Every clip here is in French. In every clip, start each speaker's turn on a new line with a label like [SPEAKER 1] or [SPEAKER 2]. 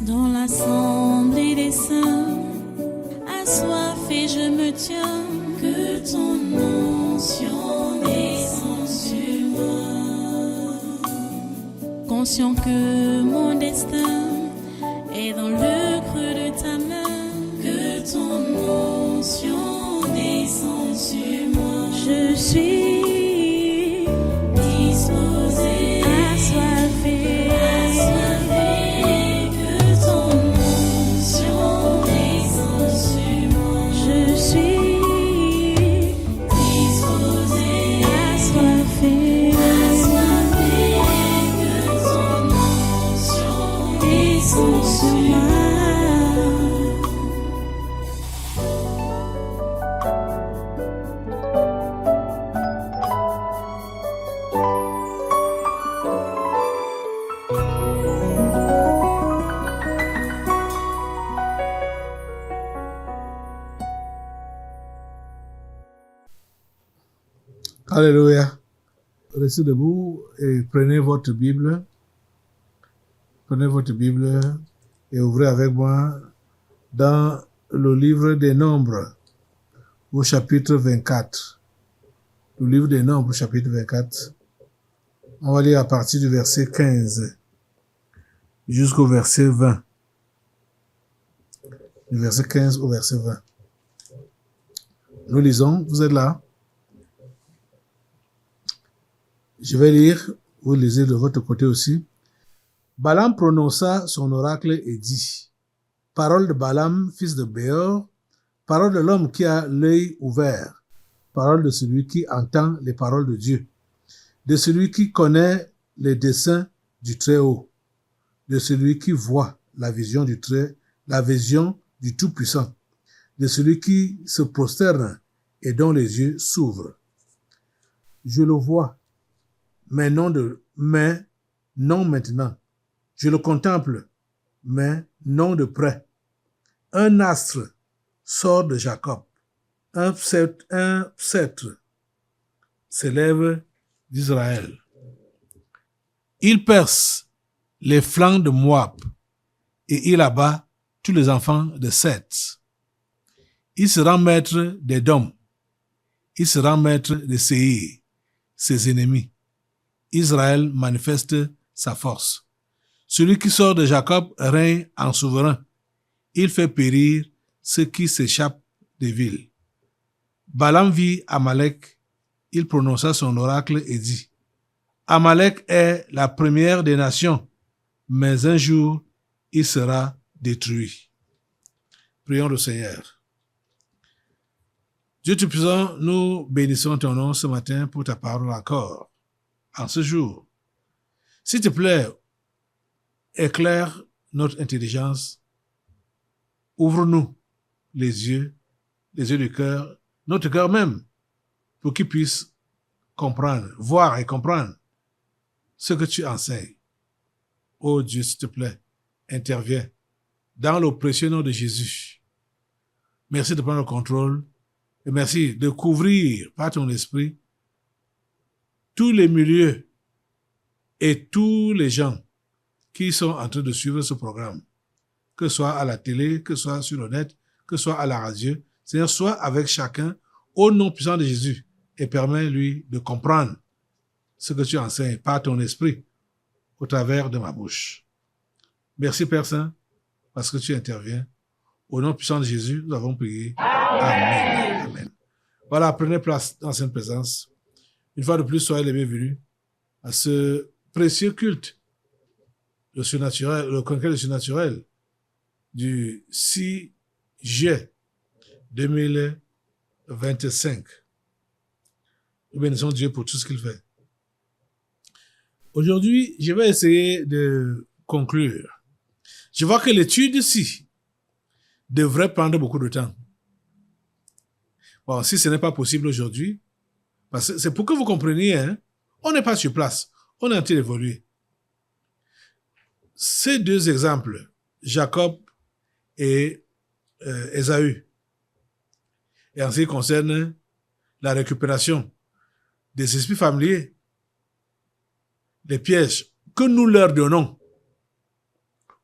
[SPEAKER 1] Dans l'assemblée des saints, assoiffé je me tiens, que ton onction descende sur moi. Conscient que mon destin est dans le creux de ta main, que ton onction descende sur moi. Je suis disposé, assoiffé, que ton onction descende sur moi. Je suis disposé, assoiffé, que ton onction descende sur moi.
[SPEAKER 2] Alléluia. Restez debout et prenez votre Bible. Prenez votre Bible et ouvrez avec moi dans le livre des Nombres, au chapitre 24. Le livre des Nombres, chapitre 24. On va lire à partir du verset 15 jusqu'au verset 20. Du verset 15 au verset 20. Nous lisons, vous êtes là? Je vais lire, vous lisez de votre côté aussi. Balaam prononça son oracle et dit, parole de Balaam, fils de Béor, parole de l'homme qui a l'œil ouvert, parole de celui qui entend les paroles de Dieu, de celui qui connaît les desseins du Très-Haut, de celui qui voit la vision du Tout-Puissant, de celui qui se prosterne et dont les yeux s'ouvrent. Je le vois, mais non maintenant. Je le contemple, mais non de près. Un astre sort de Jacob. Un sceptre s'élève d'Israël. Il perce les flancs de Moab et il abat tous les enfants de Seth. Il se rend maître d'Édom. Il se rend maître de Séir, ses ennemis. Israël manifeste sa force. Celui qui sort de Jacob règne en souverain. Il fait périr ceux qui s'échappent des villes. Balaam vit Amalek. Il prononça son oracle et dit, Amalek est la première des nations, mais un jour il sera détruit. Prions le Seigneur. Dieu Tout-Puissant, nous bénissons ton nom ce matin pour ta parole encore. En ce jour, s'il te plaît, éclaire notre intelligence, ouvre-nous les yeux du cœur, notre cœur même, pour qu'il puisse comprendre, voir et comprendre ce que tu enseignes. Oh Dieu, s'il te plaît, interviens dans le précieux nom de Jésus. Merci de prendre le contrôle et merci de couvrir par ton esprit tous les milieux et tous les gens qui sont en train de suivre ce programme, que ce soit à la télé, que ce soit sur le net, que ce soit à la radio, c'est-à-dire soit avec chacun au nom puissant de Jésus et permets-lui de comprendre ce que tu enseignes par ton esprit au travers de ma bouche. Merci Père Saint, parce que tu interviens. Au nom puissant de Jésus, nous avons prié. Amen. Amen. Voilà, prenez place dans cette présence. Une fois de plus, soyez les bienvenus à ce précieux culte, le surnaturel, le congrès du surnaturel du 6 juillet 2025. Nous bénissons Dieu pour tout ce qu'il fait. Aujourd'hui, je vais essayer de conclure. Je vois que l'étude-ci devrait prendre beaucoup de temps. Bon, si ce n'est pas possible aujourd'hui, parce que c'est pour que vous compreniez, hein, on n'est pas sur place, on est en train d'évoluer. Ces deux exemples, Jacob et Ésaü, et en ce qui concerne la récupération des esprits familiers, les pièges que nous leur donnons,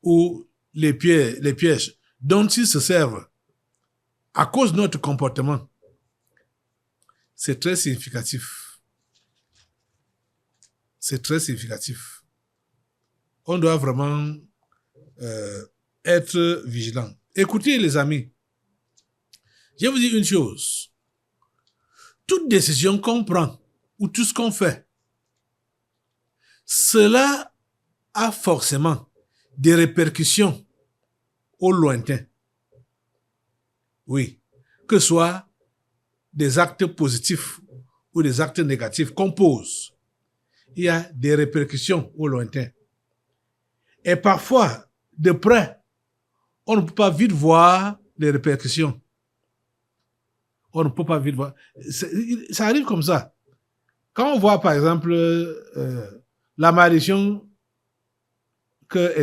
[SPEAKER 2] ou les pièges dont ils se servent à cause de notre comportement, c'est très significatif. C'est très significatif. On doit vraiment être vigilant. Écoutez, les amis, je vais vous dire une chose. Toute décision qu'on prend ou tout ce qu'on fait, cela a forcément des répercussions au lointain. Oui, que ce soit des actes positifs ou des actes négatifs qu'on pose, il y a des répercussions au lointain. Et parfois, de près, on ne peut pas vite voir les répercussions. On ne peut pas vite voir. Ça arrive comme ça. Quand on voit, par exemple, la malédiction que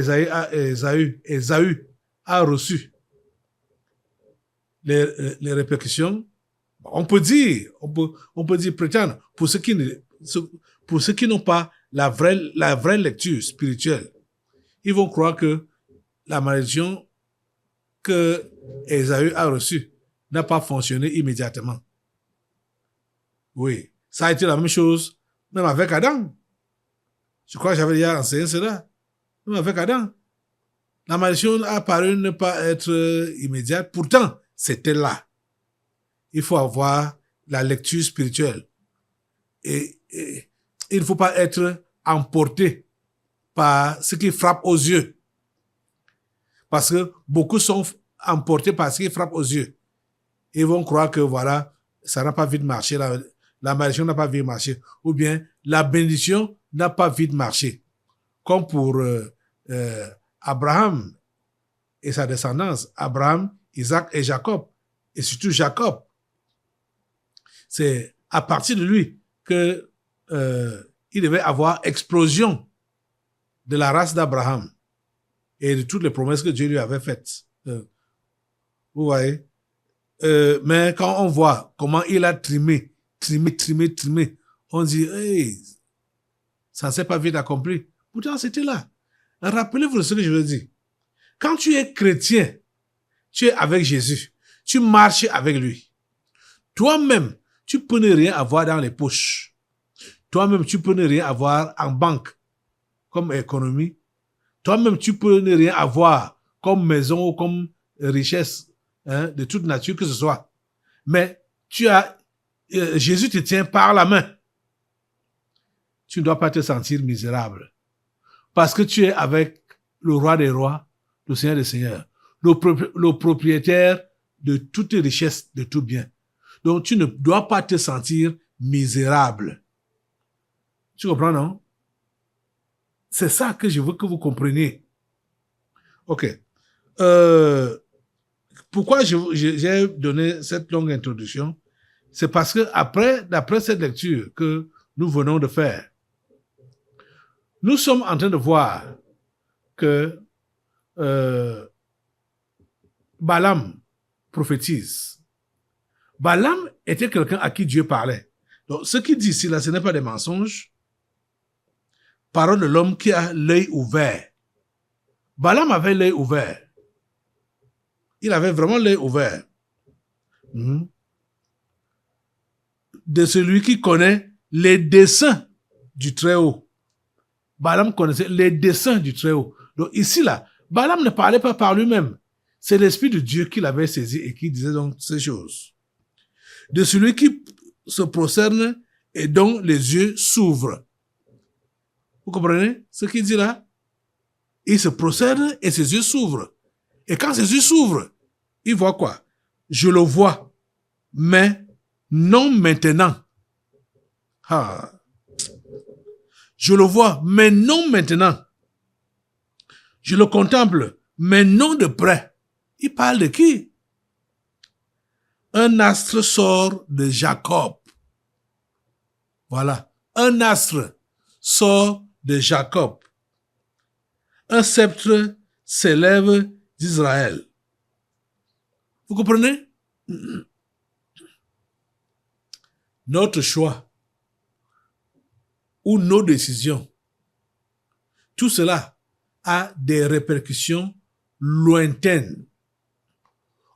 [SPEAKER 2] Ésaü a reçue, les répercussions, on peut dire, prétendre, pour ceux qui n'ont pas la vraie lecture spirituelle, ils vont croire que la malédiction que Ésaü a reçue n'a pas fonctionné immédiatement. Oui, ça a été la même chose, même avec Adam. Je crois que j'avais déjà enseigné cela. Même avec Adam. La malédiction a paru ne pas être immédiate, pourtant, c'était là. Il faut avoir la lecture spirituelle. Et il ne faut pas être emporté par ce qui frappe aux yeux. Parce que beaucoup sont emportés par ce qui frappe aux yeux. Ils vont croire que voilà, ça n'a pas vite marché, la malédiction n'a pas vite marché. Ou bien la bénédiction n'a pas vite marché. Comme pour Abraham et sa descendance. Abraham, Isaac et Jacob. Et surtout Jacob. C'est à partir de lui que il devait avoir explosion de la race d'Abraham et de toutes les promesses que Dieu lui avait faites. Vous voyez? Mais quand on voit comment il a trimé, on dit, hey, ça ne s'est pas vite accompli. Pourtant, c'était là. Rappelez-vous ce que je veux dire. Quand tu es chrétien, tu es avec Jésus, tu marches avec lui. Toi-même, tu peux ne rien avoir dans les poches. Toi-même, tu peux ne rien avoir en banque comme économie. Toi-même, tu peux ne rien avoir comme maison ou comme richesse de toute nature que ce soit. Mais Jésus te tient par la main. Tu ne dois pas te sentir misérable. Parce que tu es avec le roi des rois, le Seigneur des seigneurs, le propriétaire de toutes les richesses, de tout bien. Donc, tu ne dois pas te sentir misérable. Tu comprends, non? C'est ça que je veux que vous compreniez. OK. Pourquoi j'ai donné cette longue introduction? C'est parce que d'après cette lecture que nous venons de faire, nous sommes en train de voir que Balaam prophétise. Balaam était quelqu'un à qui Dieu parlait. Donc, ce qu'il dit ici, là, ce n'est pas des mensonges. Parole de l'homme qui a l'œil ouvert. Balaam avait l'œil ouvert. Il avait vraiment l'œil ouvert. De celui qui connaît les desseins du Très-Haut. Balaam connaissait les desseins du Très-Haut. Donc ici, là, Balaam ne parlait pas par lui-même. C'est l'Esprit de Dieu qui l'avait saisi et qui disait donc ces choses. De celui qui se prosterne et dont les yeux s'ouvrent. Vous comprenez ce qu'il dit là? Il se prosterne et ses yeux s'ouvrent. Et quand ses yeux s'ouvrent, il voit quoi? Je le vois, mais non maintenant. Ah. Je le vois, mais non maintenant. Je le contemple, mais non de près. Il parle de qui? Un astre sort de Jacob. Voilà. Un astre sort de Jacob. Un sceptre s'élève d'Israël. Vous comprenez? Notre choix ou nos décisions, tout cela a des répercussions lointaine.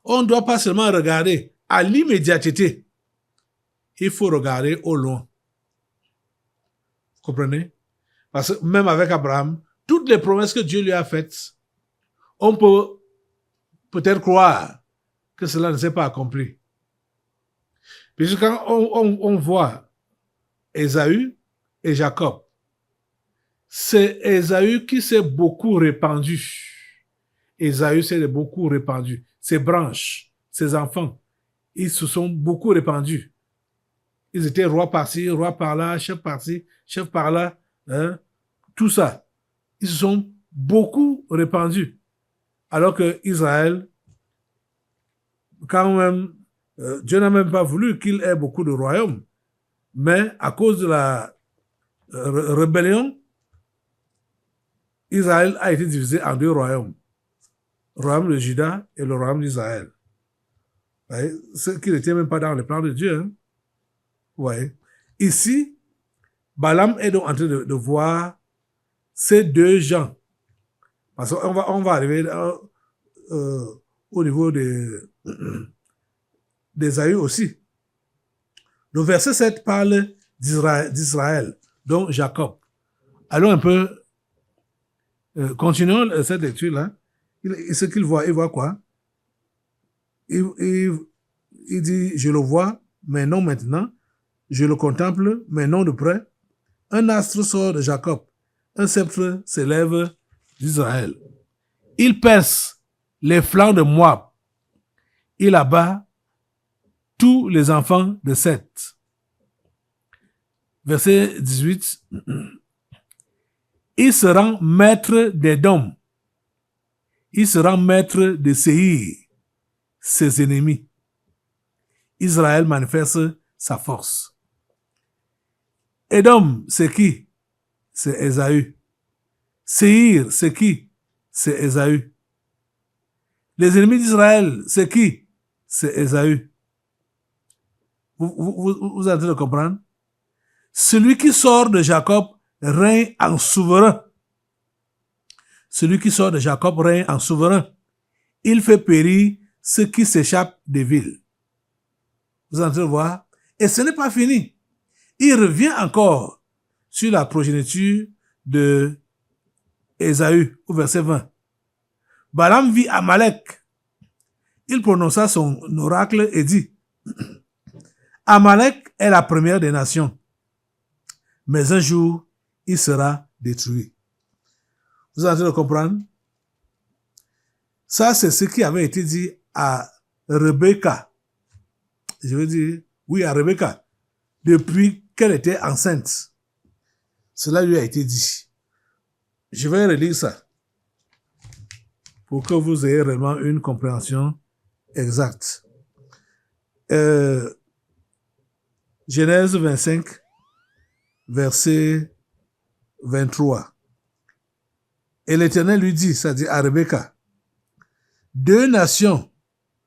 [SPEAKER 2] On ne doit pas seulement regarder à l'immédiateté, il faut regarder au loin. Vous comprenez? Parce que même avec Abraham, toutes les promesses que Dieu lui a faites, on peut peut-être croire que cela ne s'est pas accompli. Puisque quand on voit Ésaü et Jacob, c'est Ésaü qui s'est beaucoup répandu. Ésaü s'est beaucoup répandu. Ses branches, ses enfants, ils se sont beaucoup répandus. Ils étaient rois par-ci, rois par-là, chefs par-ci, chefs par-là. Hein? Tout ça. Ils se sont beaucoup répandus. Alors que Israël, quand même, Dieu n'a même pas voulu qu'il ait beaucoup de royaumes. Mais à cause de la rébellion, Israël a été divisé en deux royaumes. Le royaume de Juda et le royaume d'Israël. Ce qui n'était même pas dans le plan de Dieu. Hein? Ouais. Ici, Balaam est donc en train de voir ces deux gens. Parce qu'on va arriver au niveau d'Ésaü aussi. Le verset 7 parle d'Israël, donc Jacob. Allons un peu, continuons cette lecture-là. Ce qu'il voit, il voit quoi? Il dit, je le vois, mais non maintenant. Je le contemple, mais non de près. Un astre sort de Jacob. Un sceptre s'élève d'Israël. Il perce les flancs de Moab. Il abat tous les enfants de Seth. Verset 18. Il se rend maître d'Édom. Il se rend maître de Séhir, ses ennemis. Israël manifeste sa force. Édom, c'est qui? C'est Ésaü. Séhir, c'est qui? C'est Ésaü. Les ennemis d'Israël, c'est qui? C'est Ésaü. Vous êtes en train de comprendre? Celui qui sort de Jacob règne en souverain. Celui qui sort de Jacob règne en souverain. Il fait périr ceux qui s'échappent des villes. Vous êtes en train de voir? Et ce n'est pas fini. Il revient encore sur la progéniture de Ésaü, au verset 20. Balaam vit Amalek. Il prononça son oracle et dit, Amalek est la première des nations, mais un jour, il sera détruit. Vous êtes en train de comprendre? Ça, c'est ce qui avait été dit à Rebecca. Je veux dire, oui, à Rebecca, depuis qu'elle était enceinte. Cela lui a été dit. Je vais relire ça pour que vous ayez réellement une compréhension exacte. Genèse 25, verset 23. Et l'Éternel lui dit, c'est-à-dire à Rebecca, deux nations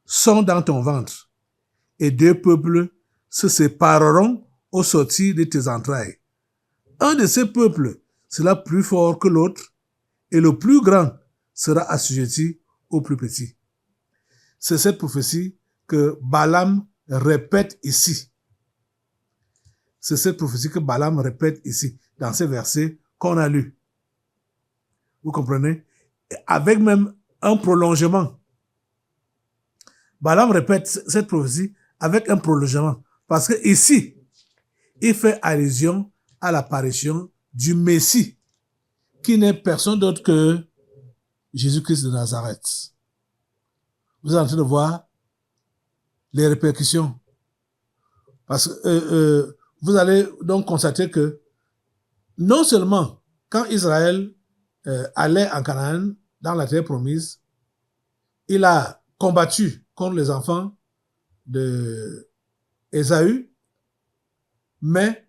[SPEAKER 2] sont dans ton ventre, et deux peuples se sépareront au sortir de tes entrailles. Un de ces peuples sera plus fort que l'autre, et le plus grand sera assujetti au plus petit. C'est cette prophétie que Balaam répète ici. C'est cette prophétie que Balaam répète ici, dans ces versets qu'on a lus. Vous comprenez? Avec même un prolongement. Balaam répète cette prophétie avec un prolongement. Parce que ici, il fait allusion à l'apparition du Messie, qui n'est personne d'autre que Jésus-Christ de Nazareth. Vous êtes en train de voir les répercussions. Parce que vous allez donc constater que non seulement quand Israël allait en Canaan, dans la terre promise, il a combattu contre les enfants de Ésaü, mais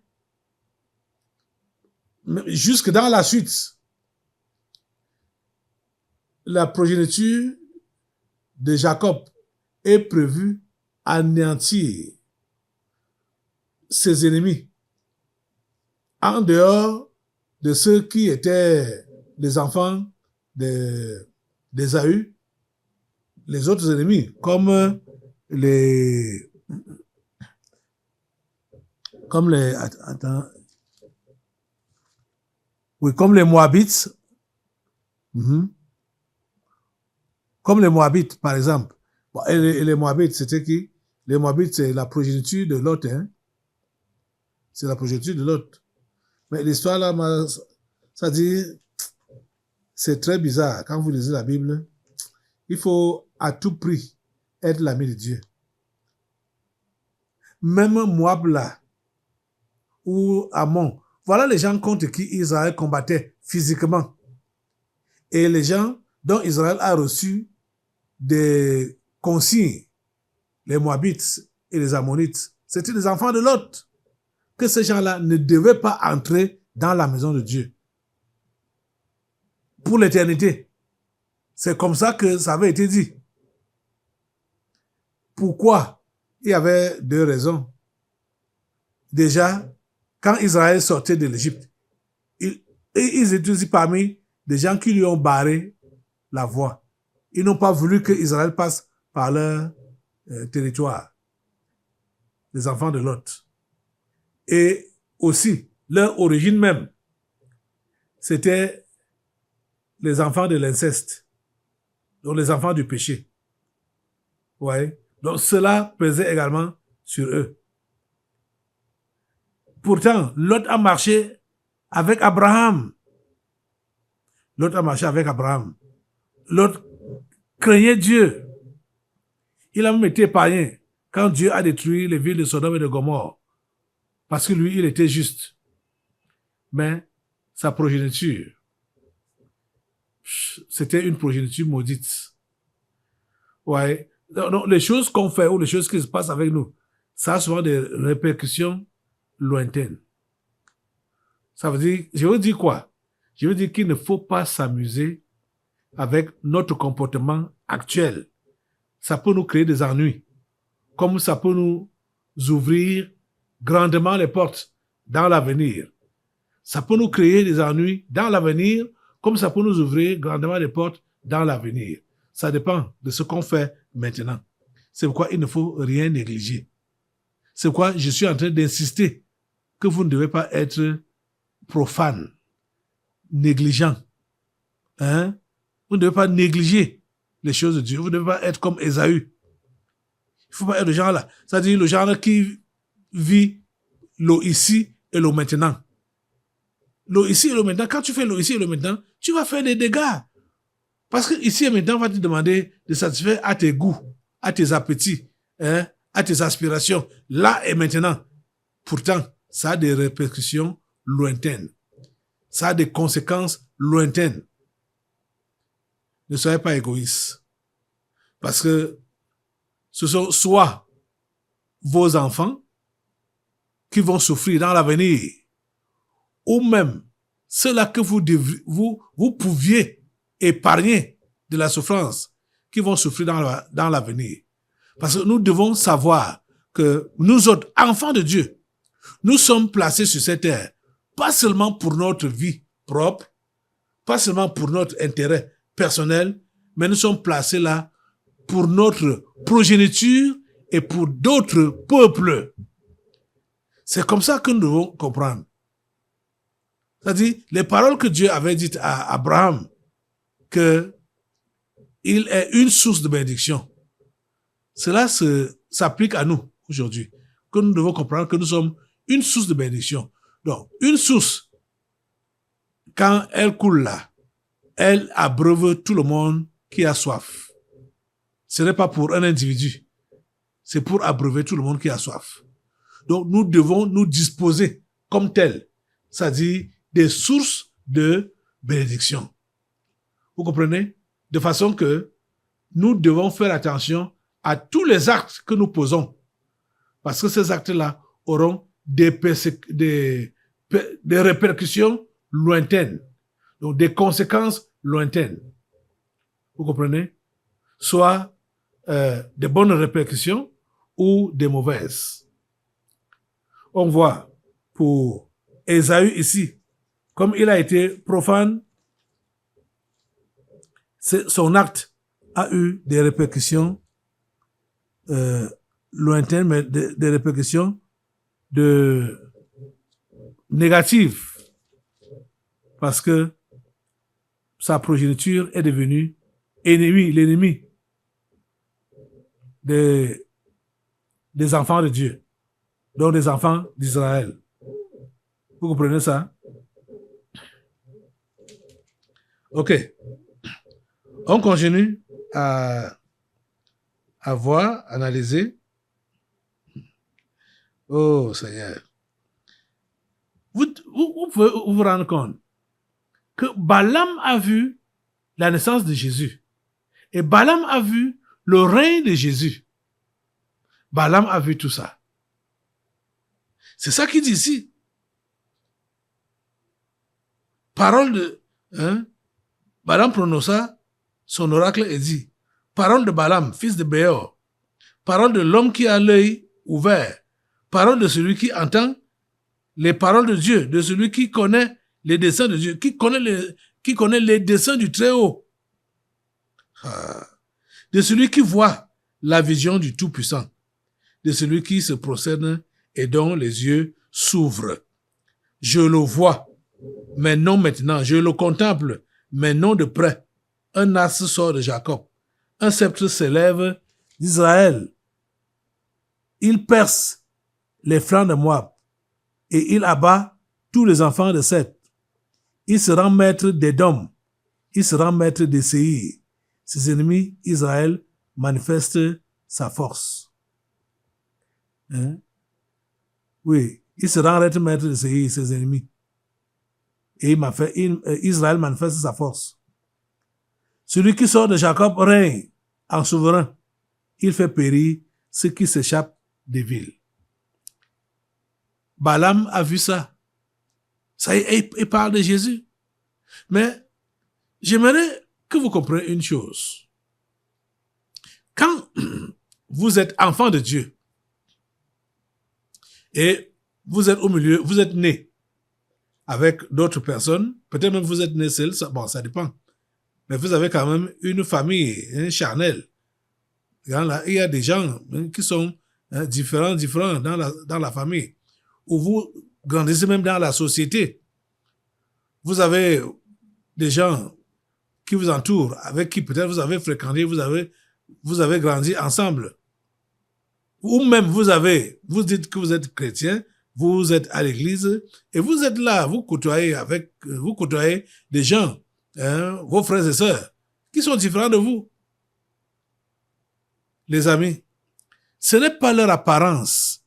[SPEAKER 2] jusque dans la suite, la progéniture de Jacob est prévue anéantir ses ennemis, en dehors de ceux qui étaient les enfants d'Ésaü, les autres ennemis, comme les... Attends. Oui, comme les Moabites. Comme les Moabites, par exemple. Bon, et les Moabites, c'était qui? Les Moabites, c'est la progéniture de Lot. Hein? C'est la progéniture de Lot. Mais l'histoire là, ça dit, c'est très bizarre. Quand vous lisez la Bible, il faut à tout prix être l'ami de Dieu. Même Moab là, ou Ammon, voilà les gens contre qui Israël combattait physiquement. Et les gens dont Israël a reçu des consignes, les Moabites et les Ammonites, c'était des enfants de Lot, que ces gens-là ne devaient pas entrer dans la maison de Dieu pour l'éternité. C'est comme ça que ça avait été dit. Pourquoi? Il y avait deux raisons. Déjà, quand Israël sortait de l'Égypte, ils étaient aussi parmi des gens qui lui ont barré la voie. Ils n'ont pas voulu que Israël passe par leur territoire. Les enfants de Lot. Et aussi, leur origine même, c'était les enfants de l'inceste. Donc les enfants du péché. Ouais. Donc cela pesait également sur eux. Pourtant, Lot a marché avec Abraham. Lot a marché avec Abraham. Lot craignait Dieu. Il a même été païen quand Dieu a détruit les villes de Sodome et de Gomorrhe. Parce que lui, il était juste. Mais sa progéniture, c'était une progéniture maudite. Ouais. Donc, les choses qu'on fait ou les choses qui se passent avec nous, ça a souvent des répercussions lointaines. Ça veut dire, je veux dire quoi? Je veux dire qu'il ne faut pas s'amuser avec notre comportement actuel. Ça peut nous créer des ennuis. Comme ça peut nous ouvrir grandement les portes dans l'avenir. Ça peut nous créer des ennuis dans l'avenir, comme ça peut nous ouvrir grandement les portes dans l'avenir. Ça dépend de ce qu'on fait maintenant. C'est pourquoi il ne faut rien négliger. C'est pourquoi je suis en train d'insister que vous ne devez pas être profane, négligent. Hein? Vous ne devez pas négliger les choses de Dieu. Vous ne devez pas être comme Ésaü. Il ne faut pas être le genre là. C'est-à-dire le genre qui vit le ici et le maintenant. Le ici et le maintenant, quand tu fais le ici et le maintenant, tu vas faire des dégâts. Parce que ici et maintenant, on va te demander de satisfaire à tes goûts, à tes appétits, hein, à tes aspirations, là et maintenant. Pourtant, ça a des répercussions lointaines. Ça a des conséquences lointaines. Ne soyez pas égoïstes. Parce que ce sont soit vos enfants qui vont souffrir dans l'avenir, ou même ceux-là que vous pouviez épargner de la souffrance, qui vont souffrir dans l'avenir. Parce que nous devons savoir que nous autres, enfants de Dieu, nous sommes placés sur cette terre, pas seulement pour notre vie propre, pas seulement pour notre intérêt personnel, mais nous sommes placés là pour notre progéniture et pour d'autres peuples. C'est comme ça que nous devons comprendre. C'est-à-dire, les paroles que Dieu avait dites à Abraham, qu'il est une source de bénédiction, cela s'applique à nous aujourd'hui, que nous devons comprendre que nous sommes une source de bénédiction. Donc, une source, quand elle coule là, elle abreuve tout le monde qui a soif. Ce n'est pas pour un individu, c'est pour abreuver tout le monde qui a soif. Donc, nous devons nous disposer comme tel, c'est-à-dire des sources de bénédiction. Vous comprenez? De façon que nous devons faire attention à tous les actes que nous posons. Parce que ces actes-là auront des répercussions lointaines. Donc, des conséquences lointaines. Vous comprenez? Soit des bonnes répercussions ou des mauvaises. On voit pour Ésaü ici, comme il a été profane, son acte a eu des répercussions lointaines, mais des répercussions négatives. Parce que sa progéniture est devenue l'ennemi des enfants de Dieu, donc des enfants d'Israël. Vous comprenez ça? Ok. On continue à voir, analyser. Oh Seigneur. Vous pouvez vous rendre compte que Balaam a vu la naissance de Jésus. Et Balaam a vu le règne de Jésus. Balaam a vu tout ça. C'est ça qu'il dit ici. Parole de... Balaam prononça son oracle et dit, parole de Balaam, fils de Béor, parole de l'homme qui a l'œil ouvert, parole de celui qui entend les paroles de Dieu, de celui qui connaît les desseins de Dieu, qui connaît les desseins du Très-Haut, de celui qui voit la vision du Tout-Puissant, de celui qui se prosterne et dont les yeux s'ouvrent. Je le vois, mais non maintenant. Je le contemple, mais non de près. Un astre sort de Jacob. Un sceptre s'élève d'Israël. Il perce les flancs de Moab et il abat tous les enfants de Seth. Il se rend maître d'Édom. Il se rend maître de Séir. Ses ennemis, Israël, manifeste sa force. Oui, il se rend maître de Séir, ses ennemis. Et Israël manifeste sa force. Celui qui sort de Jacob règne en souverain. Il fait périr ceux qui s'échappent des villes. Balaam a vu ça. Ça y est, il parle de Jésus. Mais j'aimerais que vous compreniez une chose. Quand vous êtes enfant de Dieu et vous êtes au milieu, vous êtes né avec d'autres personnes, peut-être même vous êtes né seul, ça dépend. Mais vous avez quand même une famille charnelle. Il y a des gens qui sont différents dans la famille. Ou vous grandissez même dans la société. Vous avez des gens qui vous entourent, avec qui peut-être vous avez fréquenté, vous avez grandi ensemble. Ou même vous dites que vous êtes chrétien, vous êtes à l'église, et vous êtes là, vous côtoyez des gens, vos frères et sœurs, qui sont différents de vous. Les amis, ce n'est pas leur apparence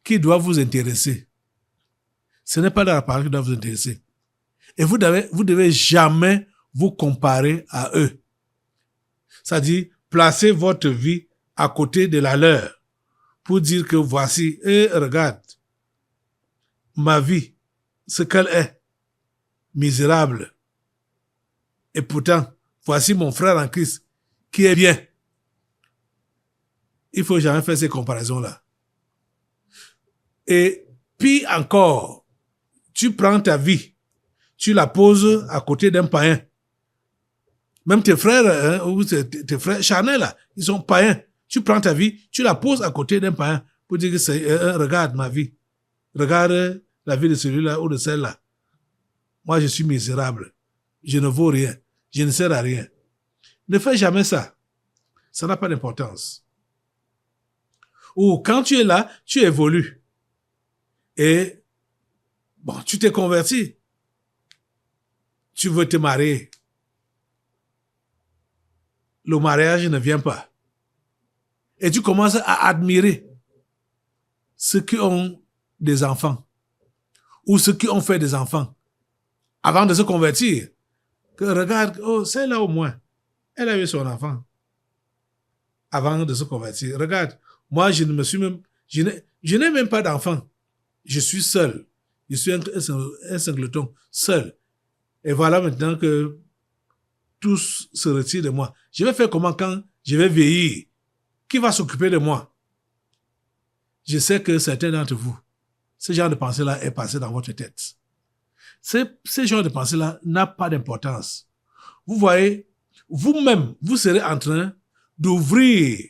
[SPEAKER 2] qui doit vous intéresser. Ce n'est pas leur apparence qui doit vous intéresser. Et vous devez jamais vous comparer à eux. C'est-à-dire, placez votre vie à côté de la leur pour dire que voici, regarde, ma vie, ce qu'elle est, misérable. Et pourtant, voici mon frère en Christ qui est bien. Il faut jamais faire ces comparaisons-là. Et puis encore, tu prends ta vie, tu la poses à côté d'un païen. Même tes frères, ou tes frères charnels, là, ils sont païens. Tu prends ta vie, tu la poses à côté d'un païen pour dire que regarde ma vie. Regarde la vie de celui-là ou de celle-là. Moi, je suis misérable. Je ne vaux rien. Je ne sers à rien. Ne fais jamais ça. Ça n'a pas d'importance. Ou quand tu es là, tu évolues. Et bon, tu t'es converti. Tu veux te marier. Le mariage ne vient pas. Et tu commences à admirer ceux qui ont des enfants ou ceux qui ont fait des enfants avant de se convertir. Que regarde, oh, celle-là au moins, elle a eu son enfant avant de se convertir. Regarde, moi, je n'ai même pas d'enfant. Je suis seul. Je suis un singleton, seul. Et voilà maintenant que tous se retirent de moi. Je vais faire comment quand je vais vieillir? Qui va s'occuper de moi? Je sais que certains d'entre vous, ce genre de pensée-là est passé dans votre tête. Ce genre de pensée-là n'a pas d'importance. Vous voyez, vous-même, vous serez en train d'ouvrir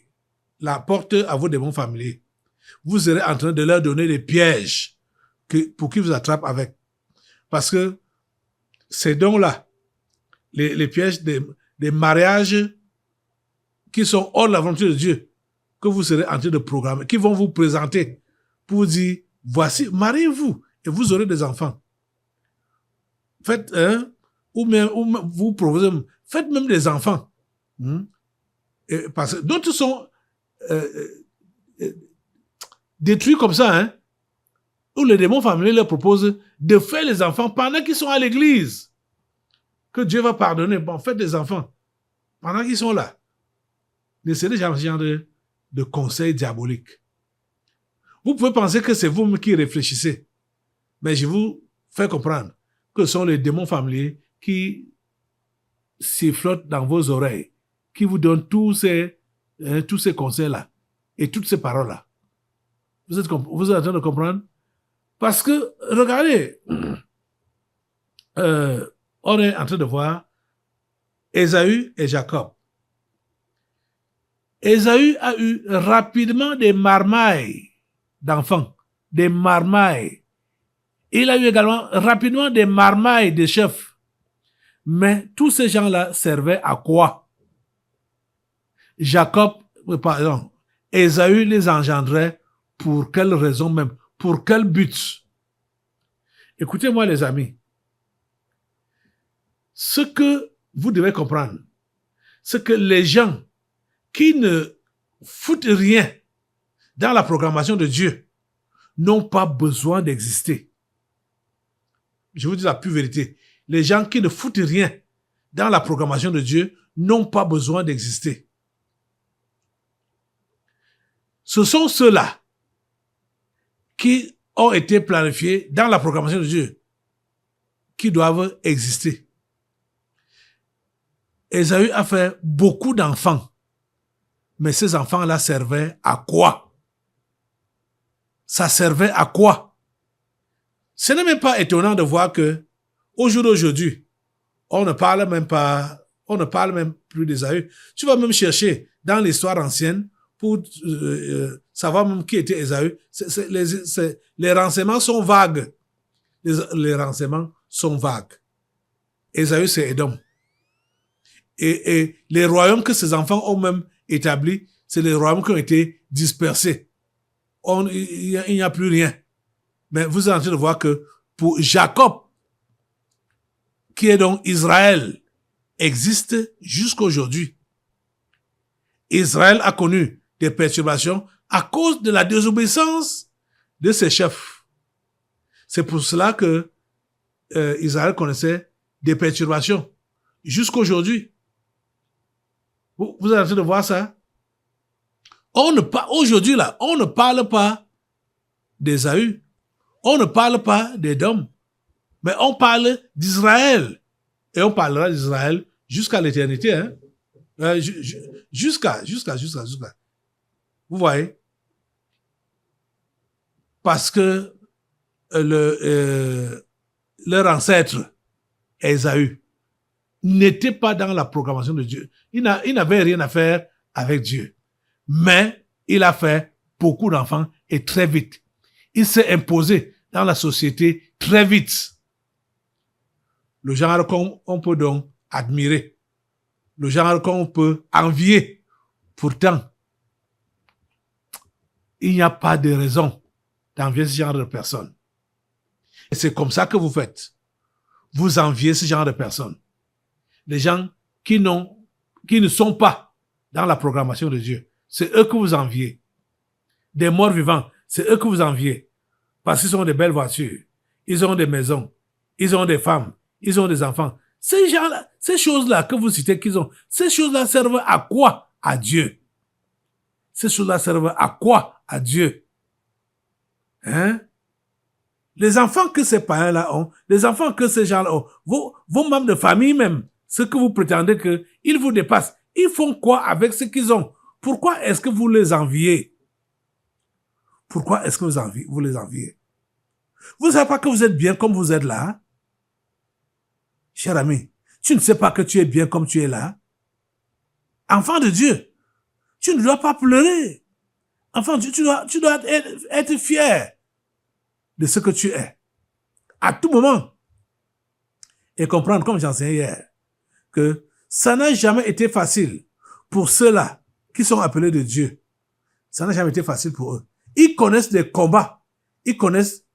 [SPEAKER 2] la porte à vos démons familiers. Vous serez en train de leur donner des pièges pour qu'ils vous attrapent avec. Parce que ces dons-là, les pièges des mariages qui sont hors de la volonté de Dieu, que vous serez en train de programmer, qui vont vous présenter pour vous dire, voici, mariez-vous et vous aurez des enfants. Faites, ou même vous proposez, faites même des enfants. Parce que d'autres sont détruits comme ça, où les démons familiers leur proposent de faire les enfants pendant qu'ils sont à l'église. Que Dieu va pardonner. Bon, faites des enfants pendant qu'ils sont là. Mais c'est déjà ce genre de conseils diaboliques. Vous pouvez penser que c'est vous qui réfléchissez, mais je vous fais comprendre que ce sont les démons familiers qui sifflotent dans vos oreilles, qui vous donnent tous ces conseils-là et toutes ces paroles-là. Vous êtes en train de comprendre? Parce que, regardez, on est en train de voir Ésaü et Jacob. Ésaü a eu rapidement des marmailles d'enfants, des marmailles. Il a eu également rapidement des marmailles de chefs. Mais tous ces gens-là servaient à quoi? Ésaü les engendrait pour quelle raison même? Pour quel but? Écoutez-moi les amis. Ce que vous devez comprendre, c'est que les gens qui ne foutent rien dans la programmation de Dieu n'ont pas besoin d'exister. Je vous dis la pure vérité. Les gens qui ne foutent rien dans la programmation de Dieu n'ont pas besoin d'exister. Ce sont ceux-là qui ont été planifiés dans la programmation de Dieu qui doivent exister. Ésaü a fait beaucoup d'enfants. Mais ces enfants-là servaient à quoi? Ça servait à quoi? Ce n'est même pas étonnant de voir que, au jour d'aujourd'hui, on ne parle même plus d'Ésaü. Tu vas même chercher dans l'histoire ancienne pour savoir même qui était Ésaü. Les renseignements sont vagues. Les renseignements sont vagues. Ésaü, c'est Édom. Et les royaumes que ces enfants ont même établis, c'est les royaumes qui ont été dispersés. Il n'y a plus rien. Mais vous êtes en train de voir que pour Jacob, qui est donc Israël, existe jusqu'aujourd'hui. Israël a connu des perturbations à cause de la désobéissance de ses chefs. C'est pour cela que Israël connaissait des perturbations jusqu'aujourd'hui. Vous êtes en train de voir ça? Aujourd'hui, là, on ne parle pas d'Ésaü. On ne parle pas d'Édom. Mais on parle d'Israël. Et on parlera d'Israël jusqu'à l'éternité. Jusqu'à. Vous voyez? Parce que leur ancêtre, Ésaü, n'était pas dans la programmation de Dieu. Il n'avait rien à faire avec Dieu. Mais il a fait beaucoup d'enfants et très vite. Il s'est imposé dans la société très vite. Le genre qu'on peut donc admirer. Le genre qu'on peut envier. Pourtant, il n'y a pas de raison d'envier ce genre de personnes. Et c'est comme ça que vous faites. Vous enviez ce genre de personnes. Les gens qui ne sont pas dans la programmation de Dieu. C'est eux que vous enviez. Des morts vivants, c'est eux que vous enviez. Parce qu'ils ont des belles voitures. Ils ont des maisons. Ils ont des femmes. Ils ont des enfants. Ces gens-là, ces choses-là que vous citez qu'ils ont, ces choses-là servent à quoi? À Dieu. Ces choses-là servent à quoi? À Dieu. Les enfants que ces parents-là ont, les enfants que ces gens-là ont, vos membres de famille même, ceux que vous prétendez qu'ils vous dépassent, ils font quoi avec ce qu'ils ont? Pourquoi est-ce que vous les enviez? Pourquoi est-ce que vous les enviez? Vous ne savez pas que vous êtes bien comme vous êtes là? Cher ami, tu ne sais pas que tu es bien comme tu es là? Enfant de Dieu, tu ne dois pas pleurer. Enfant de Dieu, tu dois être fier de ce que tu es. À tout moment. Et comprendre, comme j'enseignais hier, que ça n'a jamais été facile pour ceux-là qui sont appelés de Dieu. Ça n'a jamais été facile pour eux. Ils connaissent des combats. Ils connaissent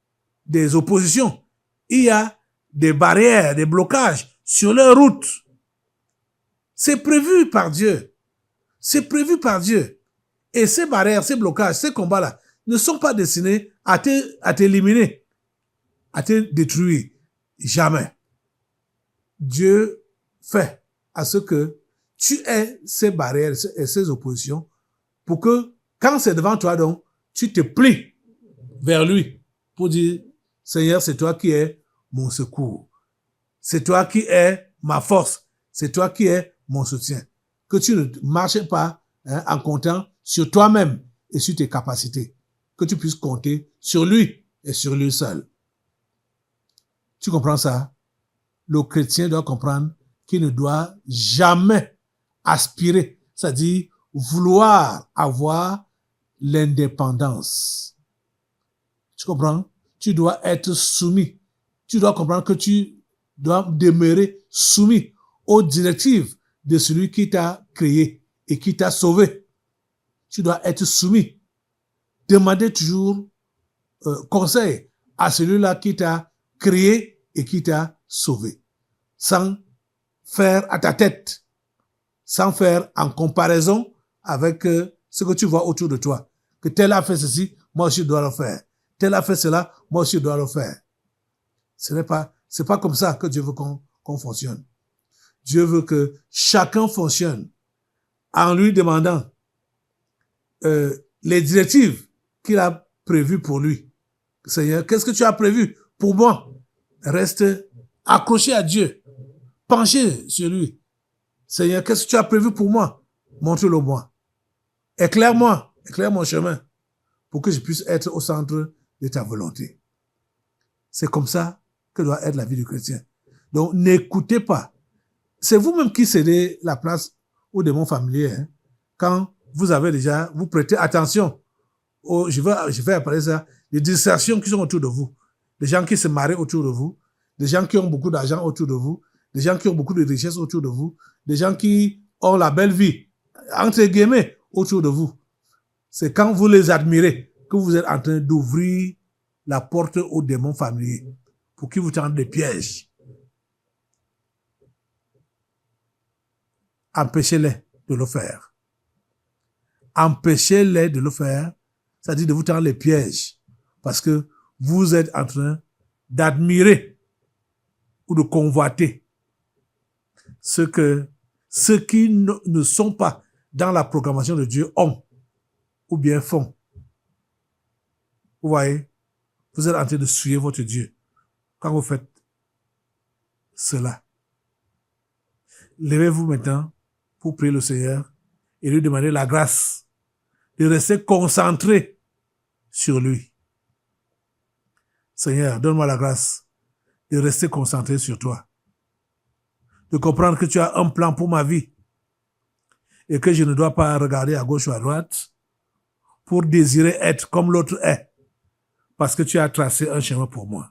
[SPEAKER 2] des oppositions. Il y a des barrières, des blocages sur leur route. C'est prévu par Dieu. C'est prévu par Dieu. Et ces barrières, ces blocages, ces combats-là ne sont pas destinés à t'éliminer, à te détruire. Jamais. Dieu fait à ce que tu aies ces barrières et ces oppositions pour que, quand c'est devant toi, donc, tu te plies vers lui pour dire, Seigneur, c'est toi qui es mon secours. C'est toi qui es ma force. C'est toi qui es mon soutien. Que tu ne marches pas en comptant sur toi-même et sur tes capacités. Que tu puisses compter sur lui et sur lui seul. Tu comprends ça? Le chrétien doit comprendre qu'il ne doit jamais aspirer, c'est-à-dire vouloir avoir l'indépendance. Tu comprends? Tu dois être soumis. Tu dois comprendre que tu dois demeurer soumis aux directives de celui qui t'a créé et qui t'a sauvé. Tu dois être soumis. Demander toujours conseil à celui-là qui t'a créé et qui t'a sauvé. Sans faire à ta tête. Sans faire en comparaison avec ce que tu vois autour de toi. Que tel a fait ceci, moi aussi je dois le faire. Tel a fait cela, moi aussi je dois le faire. C'est pas comme ça que Dieu veut qu'on fonctionne. Dieu veut que chacun fonctionne en lui demandant les directives qu'il a prévues pour lui. Seigneur, qu'est-ce que tu as prévu pour moi? Reste accroché à Dieu, penché sur lui. Seigneur, qu'est-ce que tu as prévu pour moi? Montre-le moi. Éclaire mon chemin pour que je puisse être au centre de ta volonté. C'est comme ça que doit être la vie du chrétien. Donc, n'écoutez pas. C'est vous-même qui cédez la place aux démons familiers. Quand vous avez déjà, vous prêtez attention aux, je vais appeler ça, les distractions qui sont autour de vous. Des gens qui se marient autour de vous. Des gens qui ont beaucoup d'argent autour de vous. Des gens qui ont beaucoup de richesses autour de vous. Des gens qui ont la belle vie, entre guillemets, autour de vous. C'est quand vous les admirez que vous êtes en train d'ouvrir la porte aux démons familiers pour qu'ils vous tendent des pièges. Empêchez-les de le faire. Empêchez-les de le faire, c'est-à-dire de vous tendre les pièges, parce que vous êtes en train d'admirer ou de convoiter ceux qui ne sont pas dans la programmation de Dieu ont ou bien font. Vous voyez, vous êtes en train de souiller votre Dieu quand vous faites cela. Levez-vous maintenant pour prier le Seigneur et lui demander la grâce de rester concentré sur lui. Seigneur, donne-moi la grâce de rester concentré sur toi. De comprendre que tu as un plan pour ma vie et que je ne dois pas regarder à gauche ou à droite pour désirer être comme l'autre est, parce que tu as tracé un chemin pour moi.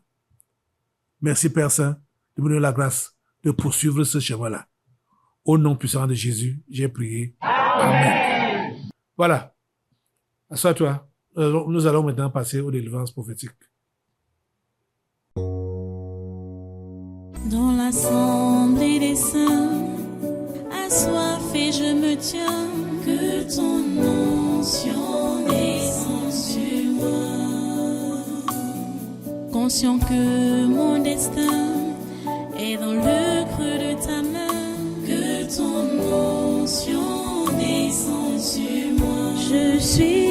[SPEAKER 2] Merci Père Saint de me donner la grâce de poursuivre ce chemin-là. Au nom puissant de Jésus, j'ai prié. Amen. Voilà. Assois-toi. Nous allons maintenant passer aux délivrances prophétiques.
[SPEAKER 1] Dans l'assemblée des saints, assoiffé je me tiens, que ton onction descende sur moi. Conscient que mon destin est dans le creux de ta main, que ton onction descende sur moi. Je suis